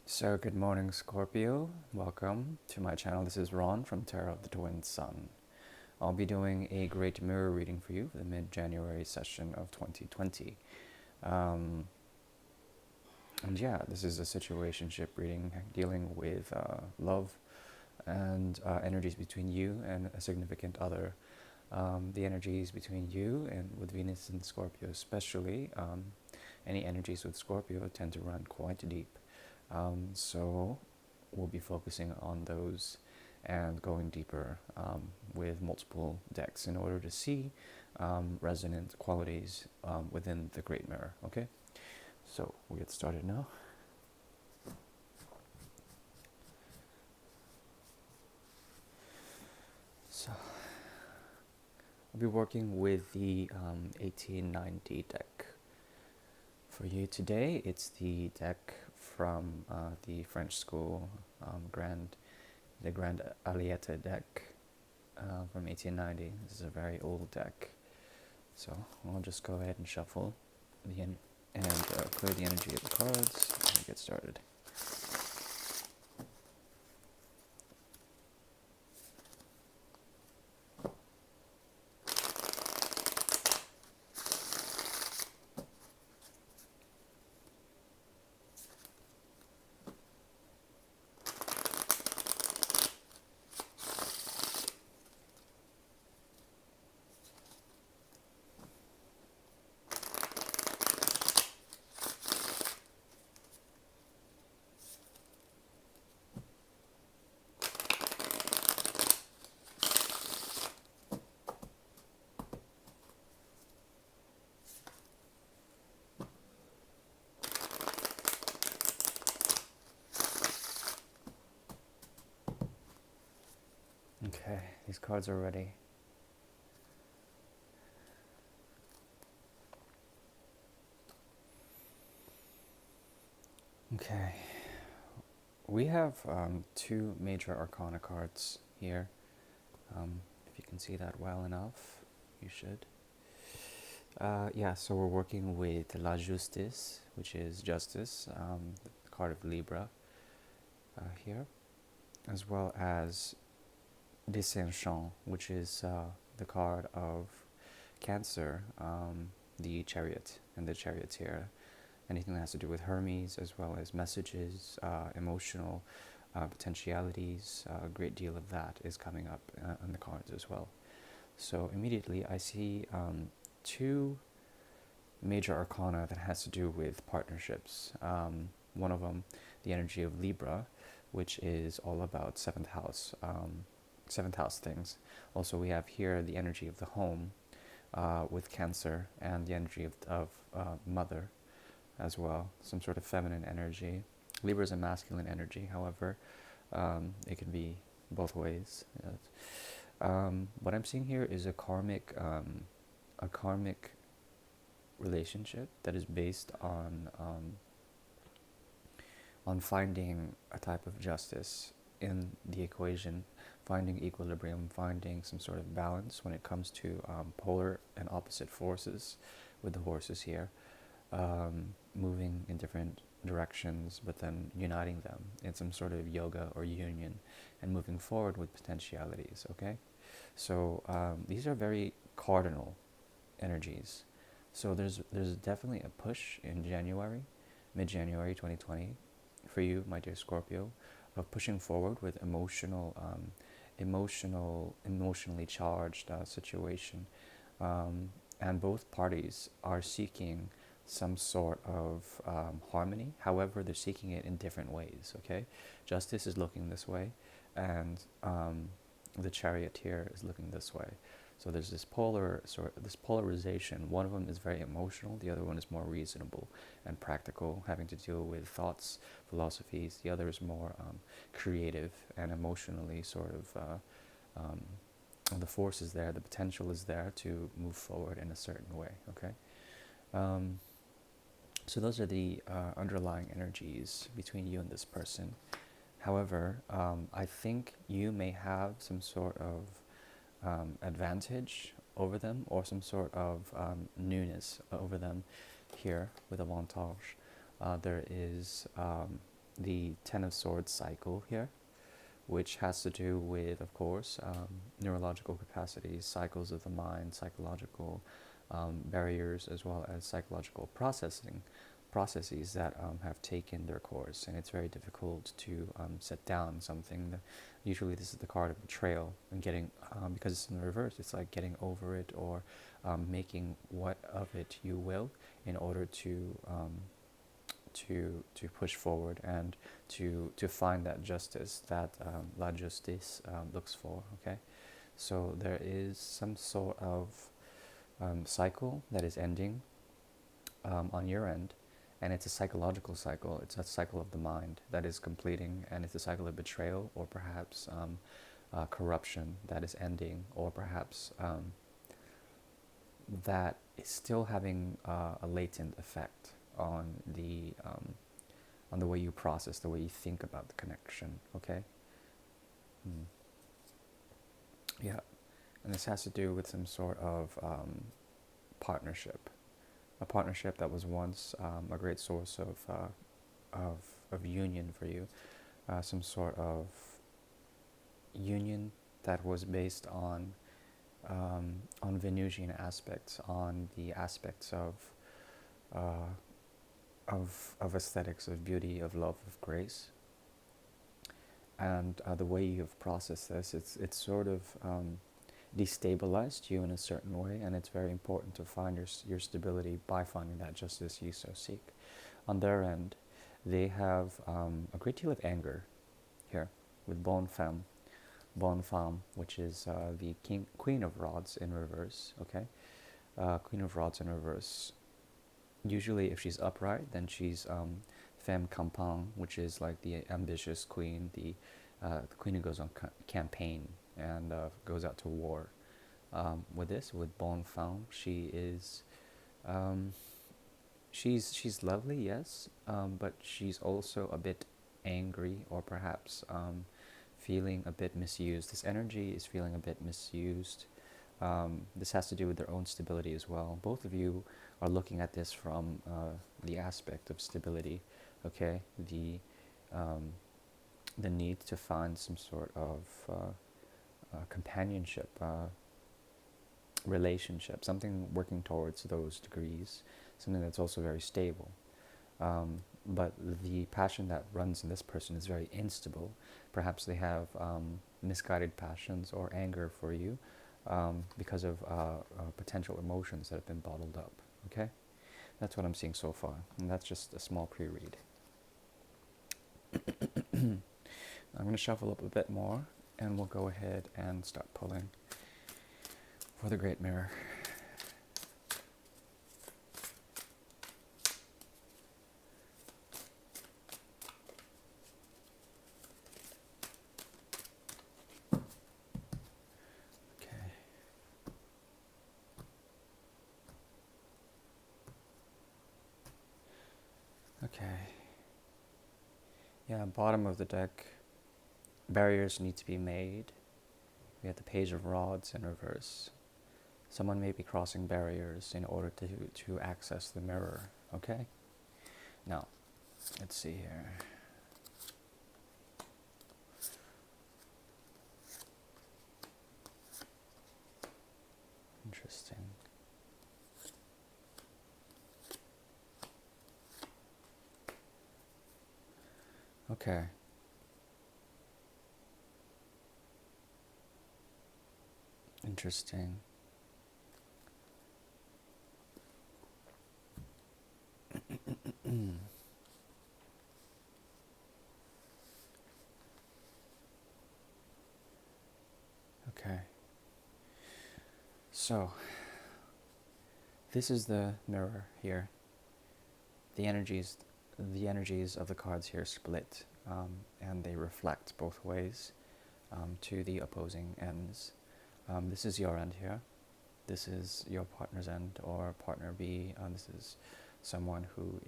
So, good morning, Scorpio. Welcome to my channel. This is Ron from Tarot of the Twin Sun. I'll be doing a great mirror reading for you for the mid January session of 2020. Um, and yeah, this is a situationship reading dealing with love and energies between you and a significant other. The energies between you and with Venus and Scorpio, especially, any energies with Scorpio tend to run quite deep. So we'll be focusing on those and going deeper with multiple decks in order to see resonant qualities within the Great Mirror. Okay, so we'll get started now. So I'll be working with the 1890 deck. For you today, it's the deck from the French school, the Grand Alietta deck from 1890. This is a very old deck. So I'll just go ahead and shuffle and clear the energy of the cards and get started. Okay, these cards are ready. Okay, we have two major arcana cards here. If you can see that well enough, you should. Yeah, so we're working with La Justice, which is justice, the card of Libra here, as well as Dissenchant, which is the card of Cancer, the Chariot and the Charioteer. Anything that has to do with Hermes, as well as messages, emotional potentialities, a great deal of that is coming up on the cards as well. So immediately I see two major arcana that has to do with partnerships. One of them, the energy of Libra, which is all about seventh house things. Also, we have here the energy of the home with Cancer, and the energy of mother as well, some sort of feminine energy. Libra is a masculine energy, however, it can be both ways. What I'm seeing here is a karmic relationship that is based on finding a type of justice in the equation, finding equilibrium, finding some sort of balance when it comes to polar and opposite forces with the horses here, moving in different directions, but then uniting them in some sort of yoga or union and moving forward with potentialities, okay? So these are very cardinal energies. So there's definitely a push in January, mid-January 2020, for you, my dear Scorpio, of pushing forward with emotionally charged situation, and both parties are seeking some sort of harmony. However, they're seeking it in different ways. Okay, justice is looking this way, and the charioteer is looking this way. So there's this polarization. One of them is very emotional. The other one is more reasonable and practical, having to deal with thoughts, philosophies. The other is more creative and emotionally the force is there, the potential is there to move forward in a certain way. Okay. Um, so those are the underlying energies between you and this person. However, I think you may have some sort of advantage over them, or some sort of newness over them here with Avantage. There is the Ten of Swords cycle here, which has to do with, of course, neurological capacities, cycles of the mind, psychological barriers, as well as psychological processes that have taken their course. And it's very difficult to set down something. Usually this is the card of betrayal, and getting, because it's in the reverse, it's like getting over it, or making what of it you will, in order to push forward and to find that justice that la justice looks for. Okay, so there is some sort of cycle that is ending on your end, and it's a psychological cycle. It's a cycle of the mind that is completing, and it's a cycle of betrayal, or perhaps corruption that is ending, or perhaps that is still having a latent effect on the way you process, the way you think about the connection. Okay. Yeah, and this has to do with some sort of partnership, a partnership that was once a great source of union for you, some sort of union that was based on Venusian aspects, on the aspects uh, of aesthetics, of beauty, of love, of grace. And the way you've processed this, it's sort of destabilized you in a certain way, and it's very important to find your stability by finding that justice you so seek. On their end, they have a great deal of anger here with bonne femme, which is the Queen of Rods in reverse. Okay, Queen of Rods in reverse. Usually, if she's upright, then she's femme campagne, which is like the ambitious queen, the queen who goes on campaign and goes out to war. With bonne femme, she is, um, she's lovely, yes, but she's also a bit angry, or perhaps feeling a bit misused. This energy is feeling a bit misused. This has to do with their own stability as well. Both of you are looking at this from the aspect of stability, okay? The need to find some sort of companionship, relationship, something working towards those degrees, something that's also very stable. But the passion that runs in this person is very instable. Perhaps they have misguided passions or anger for you because of potential emotions that have been bottled up. Okay? That's what I'm seeing so far. And that's just a small pre-read. I'm going to shuffle up a bit more, and we'll go ahead and start pulling for the Great Mirror. Okay. Yeah, bottom of the deck, barriers need to be made. We have the Page of Rods in reverse. Someone may be crossing barriers in order to access the mirror, okay? Now, let's see here. Interesting. Okay. Interesting. Okay. So, this is the mirror here. The energies of the cards here split, and they reflect both ways to the opposing ends. This is your end here. This is your partner's end, or partner B. This is someone who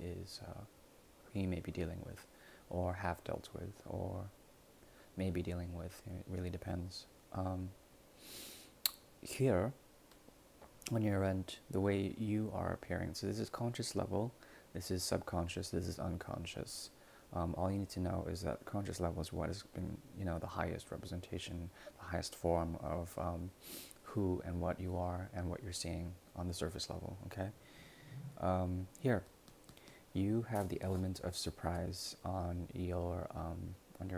he may be dealing with, or have dealt with, or may be dealing with. It really depends. Here, on your end, the way you are appearing, so this is conscious level, this is subconscious, this is unconscious. All you need to know is that conscious level is what has been, the highest representation, the highest form of who and what you are and what you're seeing on the surface level. Okay. Here, you have the element of surprise on your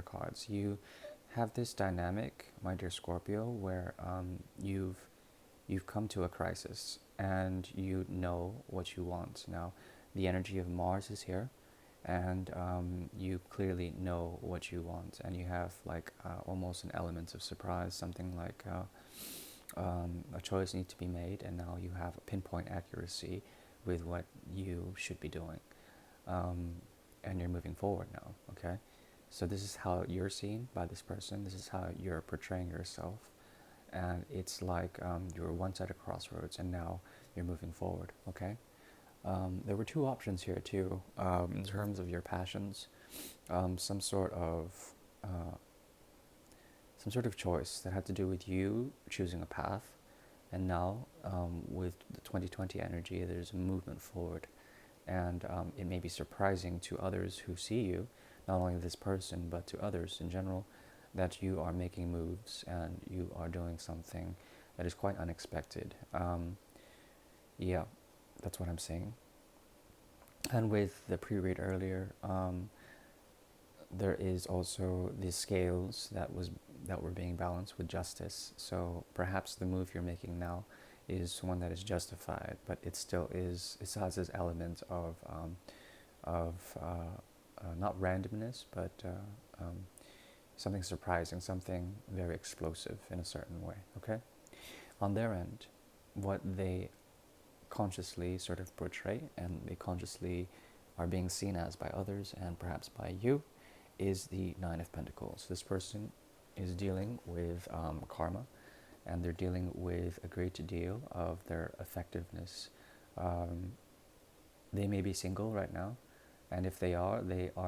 cards. You have this dynamic, my dear Scorpio, where you've come to a crisis and you know what you want. Now, the energy of Mars is here, and you clearly know what you want, and you have like almost an element of surprise, something like a choice needs to be made, and now you have a pinpoint accuracy with what you should be doing, um, and you're moving forward now. Okay, so this is how you're seen by this person. This is how you're portraying yourself, and it's like you're once at a crossroads, and now you're moving forward. Okay. There were two options here too, in terms of your passions, some sort of uh, some sort of choice that had to do with you choosing a path, and now with the 2020 energy, there's a movement forward, and it may be surprising to others who see you, not only this person but to others in general, that you are making moves and you are doing something that is quite unexpected. Yeah, that's what I'm saying. And with the pre-read earlier, there is also the scales that were being balanced with justice. So perhaps the move you're making now is one that is justified, but it still has this element of not randomness, but something surprising, something very explosive in a certain way. Okay, on their end, what they consciously sort of portray and they consciously are being seen as by others and perhaps by you is the Nine of Pentacles. This person is dealing with karma, and they're dealing with a great deal of their effectiveness. Um, they may be single right now, and if they are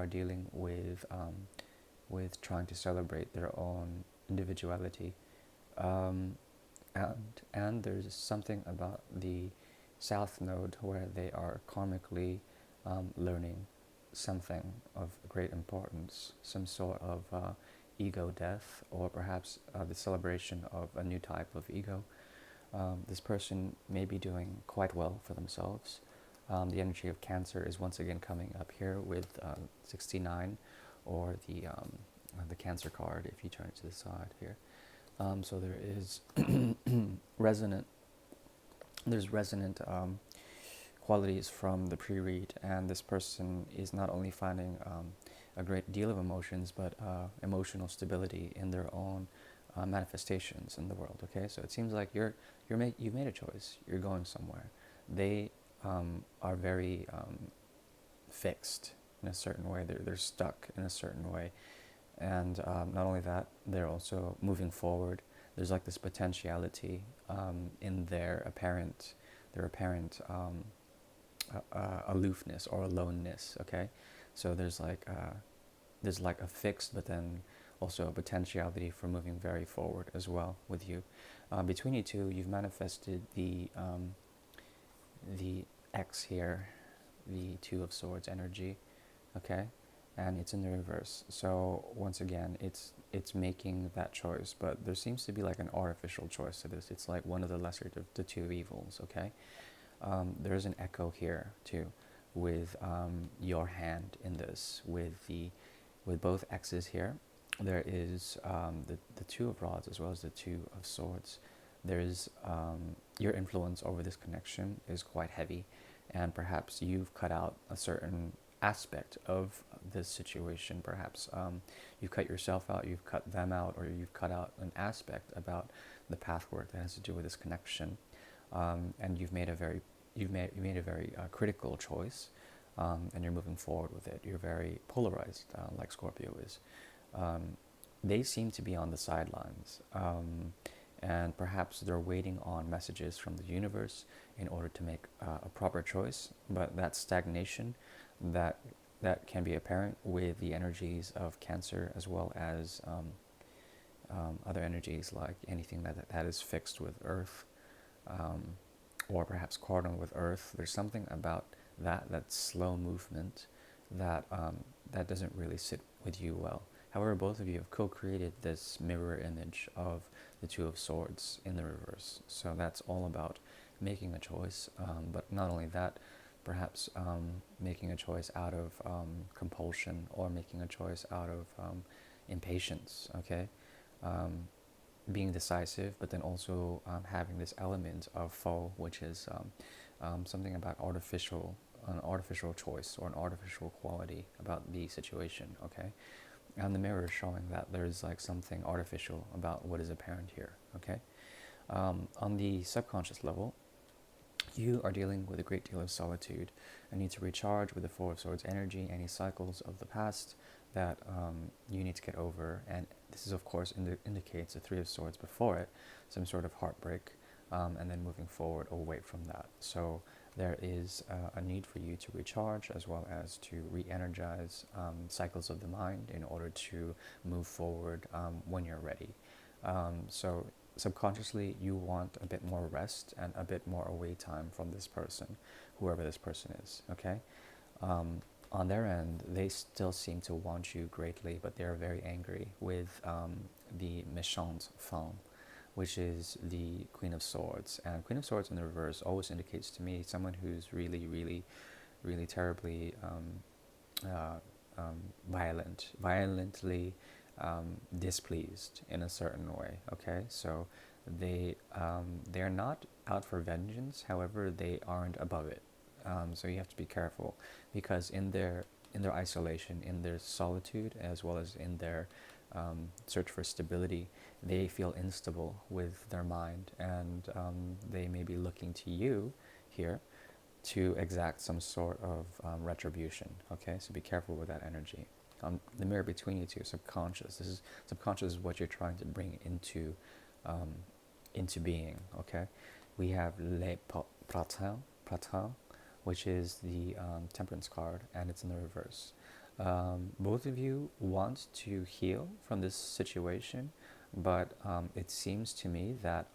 dealing with trying to celebrate their own individuality. Um, and there's something about the South Node where they are karmically learning something of great importance, some sort of ego death, or perhaps the celebration of a new type of ego. This person may be doing quite well for themselves. The energy of Cancer is once again coming up here with 69, or the Cancer card if you turn it to the side here. So there is resonant. There's resonant qualities from the pre-read, and this person is not only finding a great deal of emotions, but emotional stability in their own manifestations in the world. Okay, so it seems like you've made a choice. You're going somewhere. They are very fixed in a certain way. They're stuck in a certain way, and not only that, they're also moving forward. There's like this potentiality in their apparent aloofness or aloneness. Okay, so there's like a fixed, but then also a potentiality for moving very forward as well with you. Between you two, you've manifested the X here, the Two of Swords energy. Okay, and it's in the reverse. So once again, it's making that choice, but there seems to be like an artificial choice to this. It's like one of the lesser of the two evils. Okay, there's an echo here too, with your hand in this, with both X's here. There is the Two of Rods as well as the Two of Swords. There's your influence over this connection is quite heavy, and perhaps you've cut out a certain aspect of this situation. Perhaps you've cut yourself out, you've cut them out, or you've cut out an aspect about the path work that has to do with this connection, and you made a very critical choice, and you're moving forward with it. You're very polarized, like Scorpio is. They seem to be on the sidelines, and perhaps they're waiting on messages from the universe in order to make a proper choice. But that stagnation, that can be apparent with the energies of Cancer, as well as other energies like anything that is fixed with Earth, or perhaps cardinal with Earth. There's something about that slow movement that that doesn't really sit with you well. However, both of you have co-created this mirror image of the Two of Swords in the reverse. So that's all about making a choice, but not only that, perhaps making a choice out of compulsion, or making a choice out of impatience, okay? Um, Being decisive, but then also having this element of faux, which is something about an artificial choice or an artificial quality about the situation, okay? And the mirror is showing that there's like something artificial about what is apparent here, okay? On the subconscious level, you are dealing with a great deal of solitude and need to recharge with the Four of Swords energy, any cycles of the past that you need to get over. And this is, of course, indicates the Three of Swords before it, some sort of heartbreak, and then moving forward away from that. So there is a need for you to recharge as well as to re-energize cycles of the mind in order to move forward when you're ready. So subconsciously, you want a bit more rest and a bit more away time from this person, whoever this person is, okay? On their end, they still seem to want you greatly, but they're very angry with the méchante femme, which is the Queen of Swords. And Queen of Swords in the reverse always indicates to me someone who's really, really, really terribly uh, violently displeased in a certain way. Okay, so they're not out for vengeance. However, they aren't above it. So you have to be careful, because in their isolation, in their solitude, as well as in their search for stability, they feel instable with their mind, and they may be looking to you here to exact some sort of retribution. Okay, so be careful with that energy. The mirror between you two is subconscious. This is subconscious is what you're trying to bring um, into being. Okay, we have pratin, which is the temperance card, and it's in the reverse. Both of you want to heal from this situation, but it seems to me that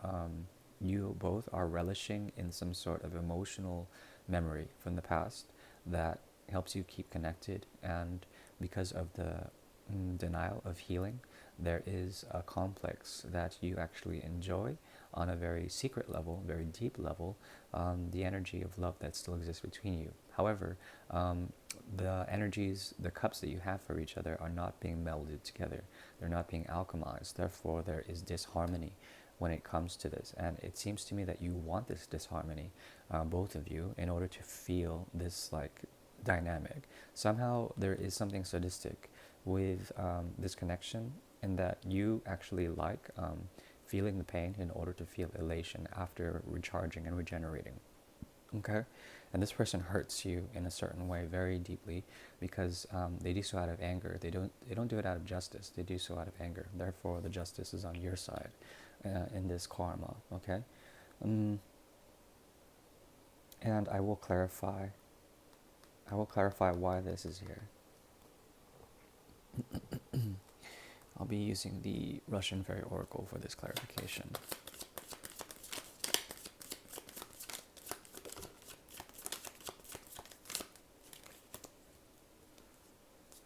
you both are relishing in some sort of emotional memory from the past that helps you keep connected. And because of the denial of healing, there is a complex that you actually enjoy on a very secret level, very deep level, the energy of love that still exists between you. However, the energies, the cups that you have for each other are not being melded together. They're not being alchemized. Therefore, there is disharmony when it comes to this. And it seems to me that you want this disharmony, both of you, in order to feel this like dynamic. Somehow there is something sadistic with this connection, in that you actually like feeling the pain in order to feel elation after recharging and regenerating. Okay, and this person hurts you in a certain way very deeply, because they do so out of anger. They don't do it out of justice. They do so out of anger. Therefore, the justice is on your side in this karma. Okay, um, and I will clarify. I will clarify why this is here. I'll be using the Russian Fairy Oracle for this clarification.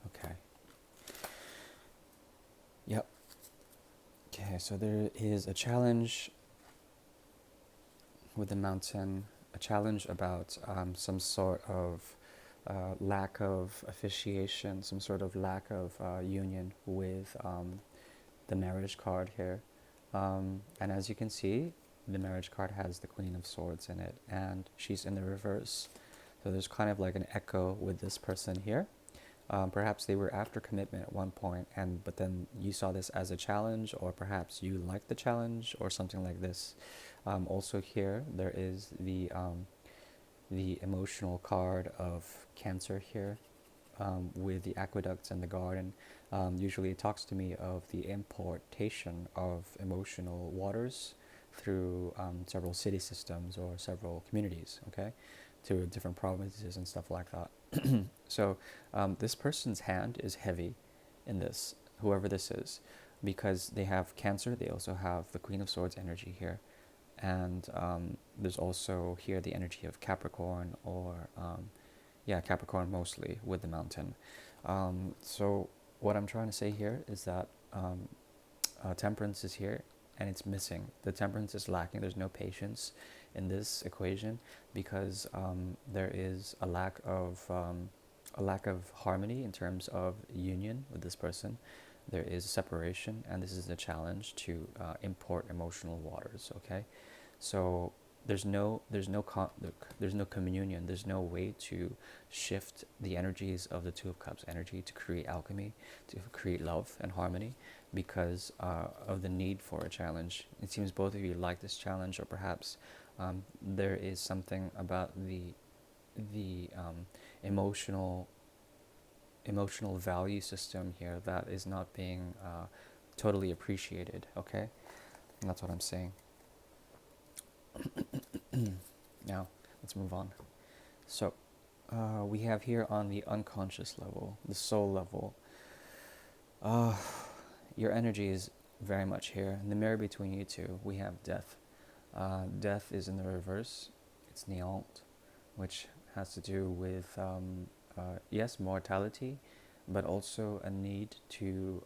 Okay. Yep. Okay, so there is a challenge with the mountain, a challenge about some sort of lack of officiation, some sort of lack of union with the marriage card here. And as you can see, the marriage card has the Queen of Swords in it, and she's in the reverse. So there's kind of like an echo with this person here. Perhaps they were after commitment at one point, but then you saw this as a challenge, or perhaps you liked the challenge, or something like this. Also here, there is the emotional card of Cancer here, with the aqueducts and the garden. Usually it talks to me of the importation of emotional waters through several city systems or several communities, okay, to different provinces and stuff like that. So this person's hand is heavy in this, whoever this is, because they have Cancer, they also have the Queen of Swords energy here, and there's also here the energy of Capricorn, or Yeah, Capricorn mostly with the mountain. So what I'm trying to say here is that temperance is here and it's missing. The temperance is lacking. There's no patience in this equation because there is a lack of harmony in terms of union with this person. There is separation, and this is a challenge to import emotional waters. Okay, so there's no communion. There's no way to shift the energies of the Two of Cups energy to create alchemy, to create love and harmony, because of the need for a challenge. It seems both of you like this challenge, or perhaps there is something about the emotional value system here that is not being totally appreciated. Okay, and that's what I'm saying. Now let's move on. So we have here on the unconscious level, the soul level. Uh, your energy is very much here. In the mirror between you two, we have death. Death is in the reverse. It's Néant, which has to do with, yes, mortality, but also a need to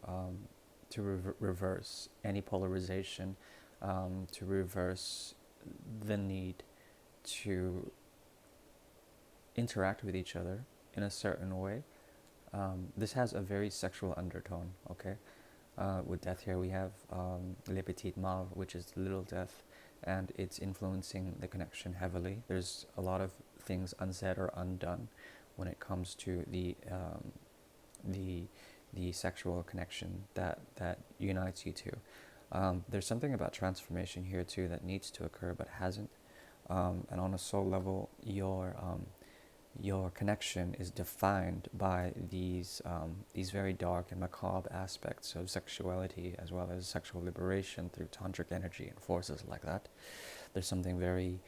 reverse any polarization, to reverse the need to interact with each other in a certain way. This has a very sexual undertone, okay? With death here, we have Le Petit Mal, which is little death, and it's influencing the connection heavily. There's a lot of things unsaid or undone when it comes to the the sexual connection that unites you two. There's something about transformation here too that needs to occur but hasn't. And on a soul level, your connection is defined by these very dark and macabre aspects of sexuality, as well as sexual liberation through tantric energy and forces like that. There's something very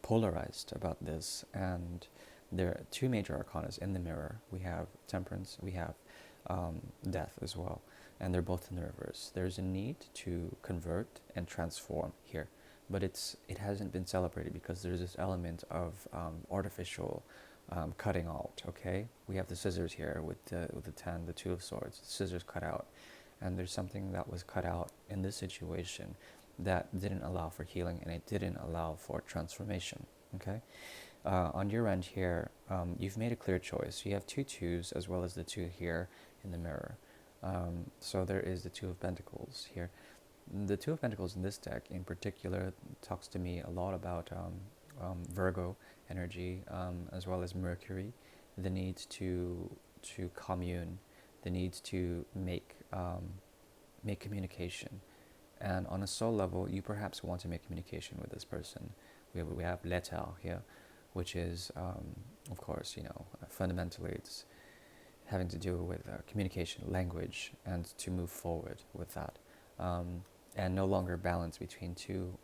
polarized about this, and there are two major arcanas in the mirror. We have temperance, we have death as well, and they're both in the reverse. There's a need to convert and transform here, but it hasn't been celebrated because there's this element of artificial cutting out. Okay, we have the scissors here with the 10, the 2 of swords, scissors cut out, and there's something that was cut out in this situation that didn't allow for healing, and it didn't allow for transformation. Okay, on your end here, you've made a clear choice. You have two twos as well as the 2 here in the mirror. So there is the 2 of Pentacles here. The 2 of Pentacles in this deck in particular talks to me a lot about Virgo energy, as well as Mercury, the need to commune, the need to make communication. And on a soul level, you perhaps want to make communication with this person. We have L'état here, which is, of course, fundamentally it's having to do with communication, language, and to move forward with that. And no longer balance between two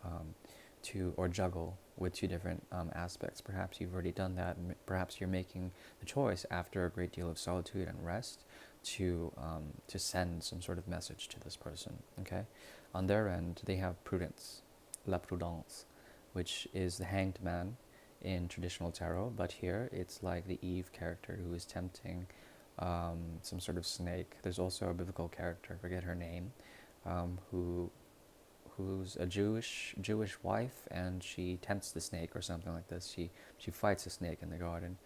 or juggle with two different aspects. Perhaps you've already done that, and perhaps you're making the choice after a great deal of solitude and rest to send some sort of message to this person. Okay, on their end, they have prudence, la prudence, which is the hanged man in traditional tarot, but here it's like the Eve character who is tempting some sort of snake. There's also a biblical character, I forget her name, who's a Jewish wife, and she tempts the snake or something like this. She fights a snake in the garden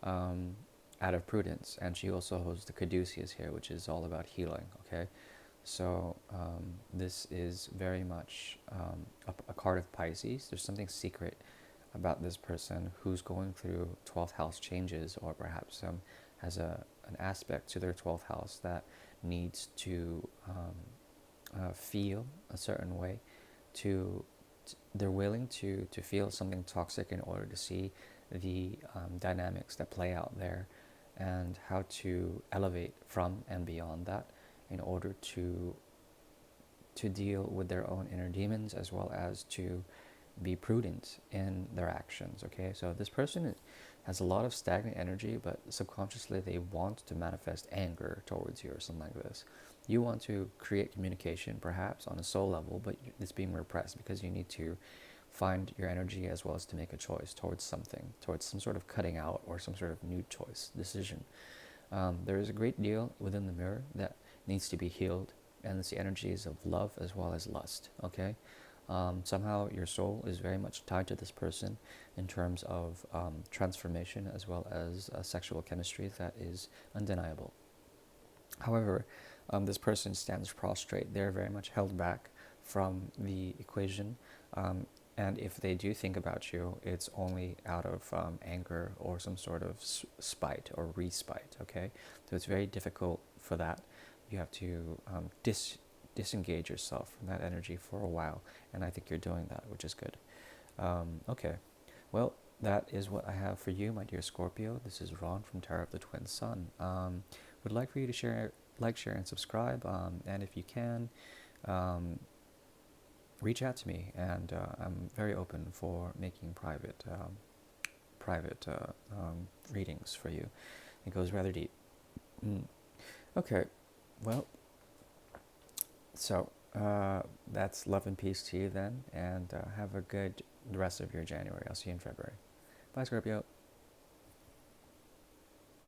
out of prudence, and she also holds the caduceus here, which is all about healing. Okay, so this is very much a card of Pisces. There's something secret about this person who's going through 12th house changes, or perhaps has an aspect to their 12th house that needs to feel a certain way. They're willing to feel something toxic in order to see the dynamics that play out there, and how to elevate from and beyond that in order to deal with their own inner demons, as well as to be prudent in their actions. Okay, so this person has a lot of stagnant energy, but subconsciously they want to manifest anger towards you or something like this. You want to create communication perhaps on a soul level, but it's being repressed because you need to find your energy as well as to make a choice towards something, towards some sort of cutting out or some sort of new choice, decision. There is a great deal within the mirror that needs to be healed, and it's the energies of love as well as lust, okay? Somehow your soul is very much tied to this person in terms of transformation as well as sexual chemistry that is undeniable. However, this person stands prostrate. They're very much held back from the equation. And if they do think about you, it's only out of anger or some sort of spite or respite, okay? So it's very difficult for that. You have to disengage yourself from that energy for a while. And I think you're doing that, which is good. Okay. Well, that is what I have for you, my dear Scorpio. This is Ron from Tarot of the Twin Sun. Would like for you to share, and subscribe. And if you can, reach out to me, and I'm very open for making private readings for you. It goes rather deep. Okay, well, so that's love and peace to you then, and have a good rest of your January. I'll see you in February. Bye, Scorpio.